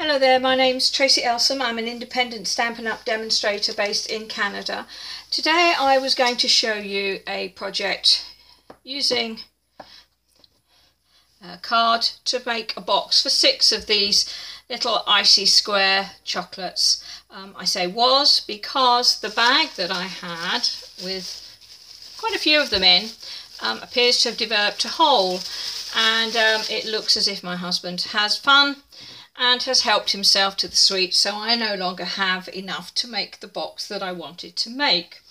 Hello there, my name's Tracy Elsom. I'm an independent Stampin' Up! Demonstrator based in Canada. Today I was going to show you a project using a card to make a box for 6 of these little icy square chocolates. I say was because the bag that I had with quite a few of them in appears to have developed a hole, and it looks as if my husband has fun and has helped himself to the sweets, so I no longer have enough to make the box that I wanted to make.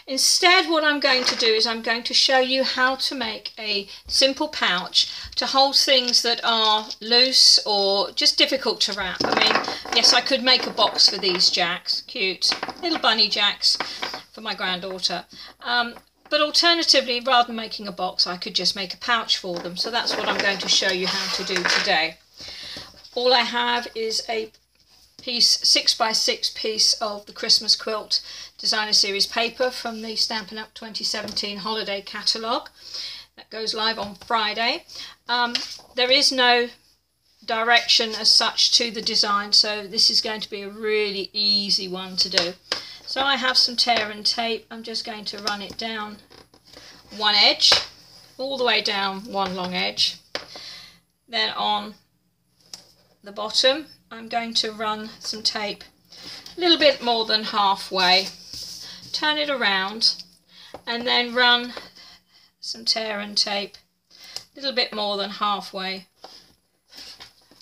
Instead, what I'm going to do is I'm going to show you how to make a simple pouch to hold things that are loose or just difficult to wrap. I mean, yes, I could make a box for these jacks, cute little bunny jacks for my granddaughter. But alternatively, rather than making a box, I could just make a pouch for them. So that's what I'm going to show you how to do today. All I have is a 6x6 piece of the Christmas Quilt Designer Series paper from the Stampin' Up! 2017 holiday catalogue. That goes live on Friday. There is no direction as such to the design, so this is going to be a really easy one to do. So I have some tear and tape. I'm just going to run it down one edge, all the way down one long edge. Then on the bottom I'm going to run some tape a little bit more than halfway, turn it around, and then run some tear and tape a little bit more than halfway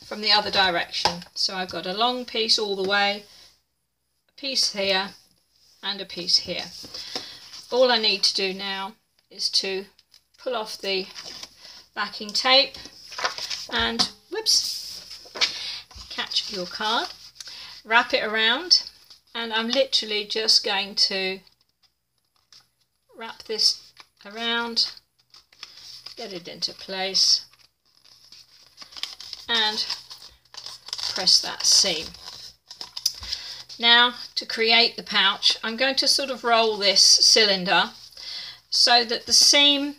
from the other direction. So I've got a long piece all the way, a piece here and a piece here. All I need to do now is to pull off the backing tape and whoops, catch your card, wrap it around, and I'm literally just going to wrap this around, get it into place and press that seam. Now, to create the pouch, I'm going to sort of roll this cylinder so that the seam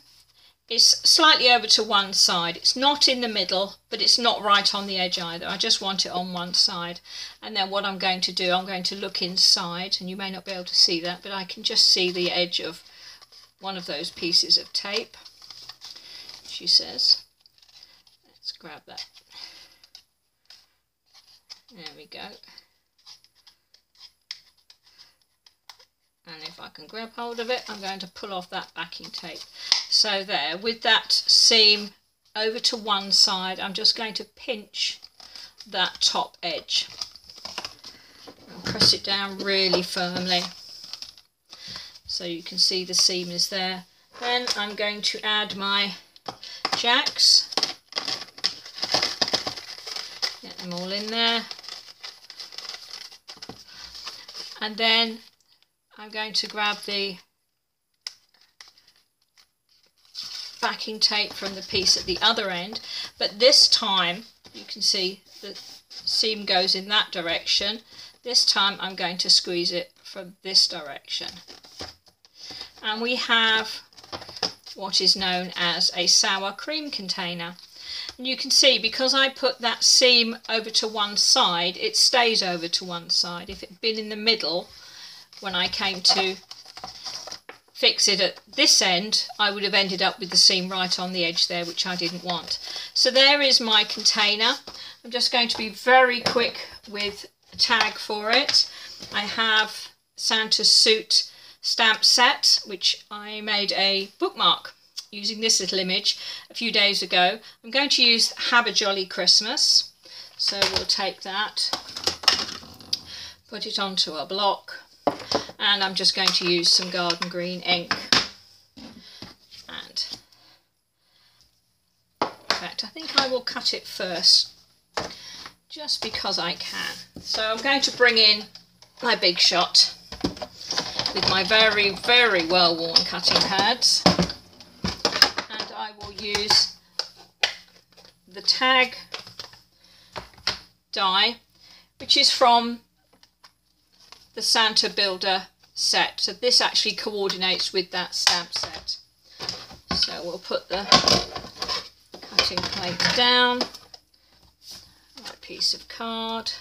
is slightly over to one side. It's not in the middle, but it's not right on the edge either. I just want it on one side. And then what I'm going to do, I'm going to look inside, and you may not be able to see that, but I can just see the edge of one of those pieces of tape, she says. Let's grab that. There we go. And if I can grab hold of it, I'm going to pull off that backing tape. So there, with that seam over to one side, I'm just going to pinch that top edge and press it down really firmly so you can see the seam is there. Then I'm going to add my jacks, get them all in there, and then I'm going to grab the backing tape from the piece at the other end, but this time you can see the seam goes in that direction. This time I'm going to squeeze it from this direction. And we have what is known as a sour cream container. And you can see, because I put that seam over to one side, it stays over to one side. If it had been in the middle, when I came to fix it at this end, I would have ended up with the seam right on the edge there, which I didn't want. So there is my container. I'm just going to be very quick with a tag for it. I have Santa's Suit stamp set, which I made a bookmark using this little image a few days ago. I'm going to use Have a Jolly Christmas. So we'll take that, put it onto a block, and I'm just going to use some garden green ink. And in fact, I think I will cut it first, just because I can. So I'm going to bring in my Big Shot with my very, very well worn cutting pads, and I will use the tag die, which is from the Santa Builder set. So this actually coordinates with that stamp set. So we'll put the cutting plate down, piece of card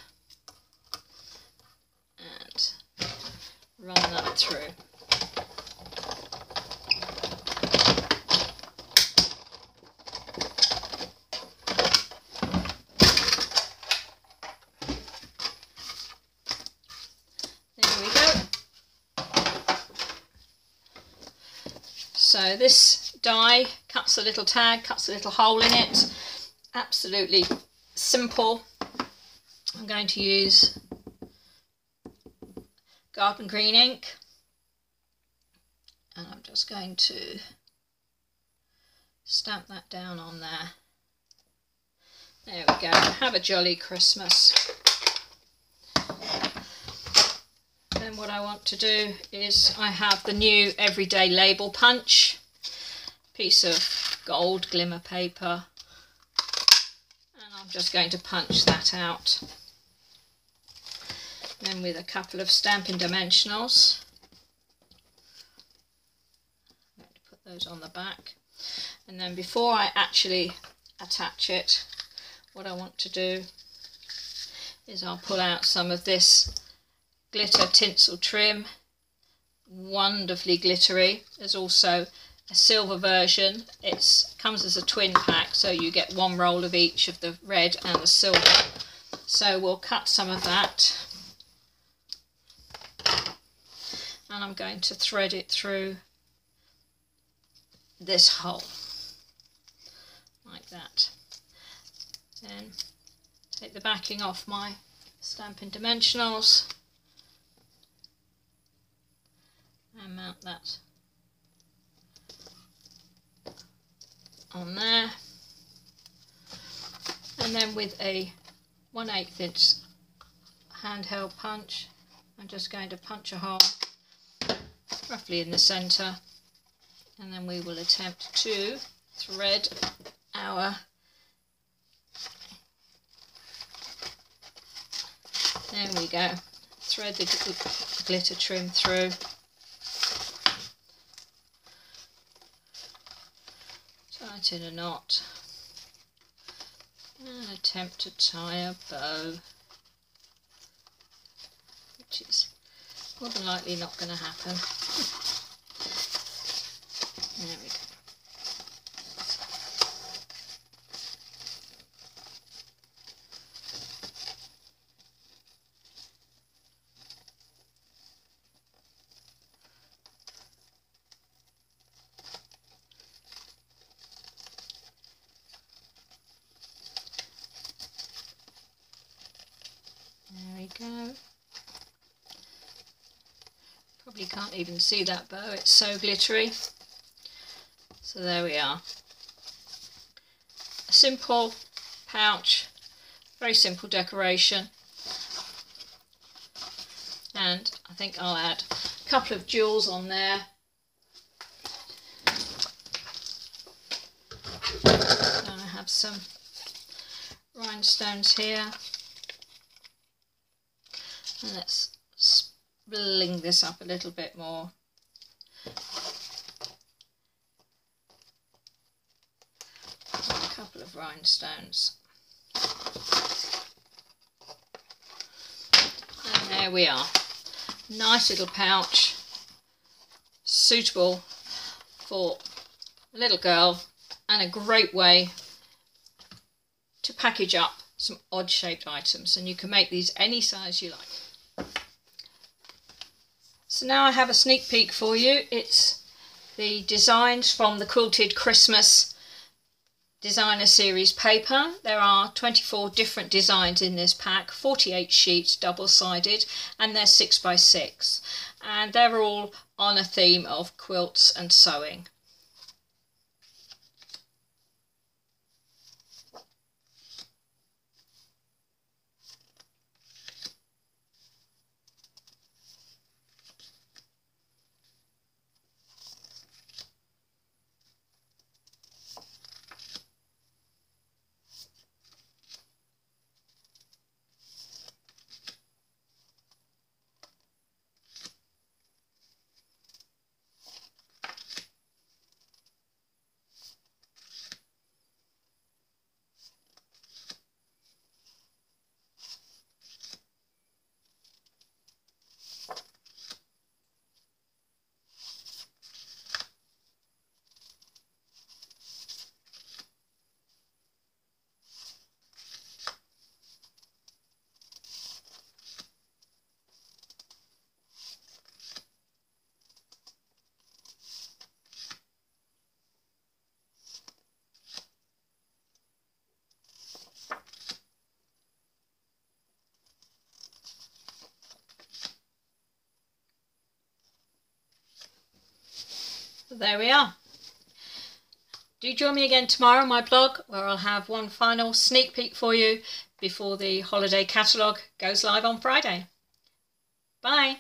and run that through. There we go. So this die cuts a little tag, cuts a little hole in it. Absolutely simple. I'm going to use Garden Green ink, and I'm just going to stamp that down on there. There we go. Have a jolly Christmas. Then what I want to do is I have the new Everyday Label Punch, piece of gold glimmer paper, and I'm just going to punch that out. Then with a couple of Stampin' Dimensionals, I'm going to put those on the back, and then before I actually attach it, what I want to do is I'll pull out some of this glitter tinsel trim, wonderfully glittery. There's also a silver version. It comes as a twin pack, so you get one roll of each of the red and the silver. So we'll cut some of that, and I'm going to thread it through this hole like that. Then take the backing off my Stampin' Dimensionals and mount that on there, and then with a 1/8 inch handheld punch I'm just going to punch a hole roughly in the centre, and then we will attempt to thread our there we go, thread the glitter trim through. Tighten a knot and attempt to tie a bow, which is more than likely not going to happen. There we go. There we go. Probably can't even see that bow, it's so glittery. So there we are. A simple pouch, very simple decoration. And I think I'll add a couple of jewels on there. And I have some rhinestones here. And let's bling this up a little bit more. A couple of rhinestones. And there we are. Nice little pouch, suitable for a little girl, and a great way to package up some odd shaped items, and you can make these any size you like. So now I have a sneak peek for you. It's the designs from the Quilted Christmas Designer Series paper. There are 24 different designs in this pack, 48 sheets, double-sided, and they're 6 by 6. And they're all on a theme of quilts and sewing. there we are. Do join me again tomorrow on my blog, where I'll have one final sneak peek for you before the holiday catalogue goes live on Friday. Bye.